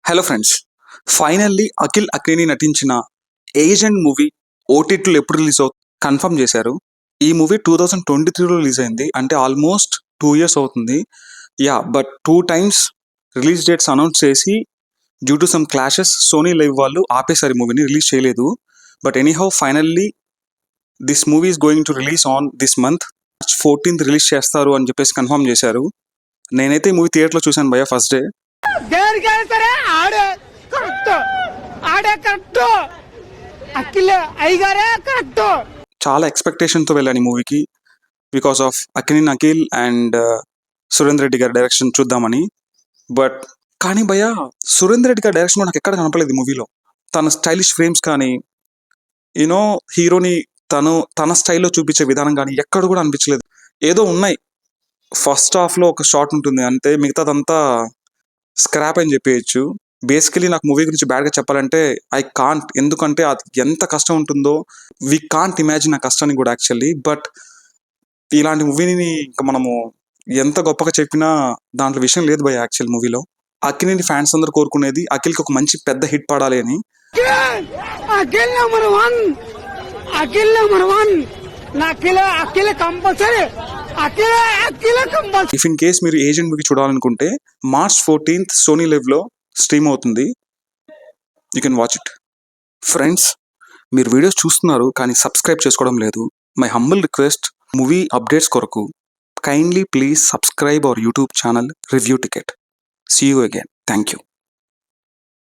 Hello friends, finally Akhil Akkineni నటించిన agent movie ఓటీటీలో ఎప్పుడు రిలీజ్ కన్ఫర్మ్ చేశారు. ఈ మూవీ 2023లో రిలీజ్ అయింది, అంటే ఆల్మోస్ట్ 2 years అవుతుంది. But 2 times release dates announce చేసి due to some clashes Sony Liv వాళ్ళు ఆపేశారు, ఈ మూవీని రిలీజ్ చేయలేదు. But anyhow finally this movie is going to release on this month. March 14th release చేస్తారు అని చెప్పేసి కన్ఫర్మ్ చేశారు. నేనైతే ఈ మూవీ థియేటర్లో చూశాను భయ్య, ఫస్ట్ డే. చాలా ఎక్స్పెక్టేషన్తో వెళ్ళాను ఈ మూవీకి, because of Akkineni Akhil and Surender Reddy గారి డైరెక్షన్ చూద్దామని. బట్ కానీ భయ్య, సురేందర్ రెడ్డి గారి డైరెక్షన్ నాకు ఎక్కడ కనపడలేదు ఈ మూవీలో. తన స్టైలిష్ ఫ్రేమ్స్ కానీ, యూనో హీరోని తన స్టైల్లో చూపించే విధానం కానీ ఎక్కడ కూడా అనిపించలేదు. ఏదో ఉన్నాయి, ఫస్ట్ హాఫ్లో ఒక షాట్ ఉంటుంది అంతే, మిగతాదంతా స్క్రాప్ అని చెప్పేయచ్చు. బేసికలీ నాకు మూవీ గురించి బ్యాడ్గా చెప్పాలంటే ఐ కాంట్, ఎందుకంటే అది ఎంత కష్టం ఉంటుందో వి కాంట్ ఇమాజిన్ ఆ కష్టాన్ని కూడా యాక్చువల్లీ. బట్ ఇలాంటి మూవీని ఇంకా మనము ఎంత గొప్పగా చెప్పినా దాంట్లో విషయం లేదు భయ. యాక్చువల్ మూవీలో అఖిల్ని ఫ్యాన్స్ అందరూ కోరుకునేది అఖిల్కి ఒక మంచి పెద్ద హిట్ పడాలి అని. ఇఫ్ ఇన్ కేస్ మీరు ఏజెంట్ మూవీ చూడాలనుకుంటే March 14th సోనీ లైవ్లో స్ట్రీమ్ అవుతుంది. You can watch it. Friends, మీరు వీడియోస్ చూస్తున్నారు కానీ సబ్స్క్రైబ్ చేసుకోవడం లేదు. My humble request, movie updates కొరకు kindly please subscribe our YouTube channel review ticket. See you again. Thank you.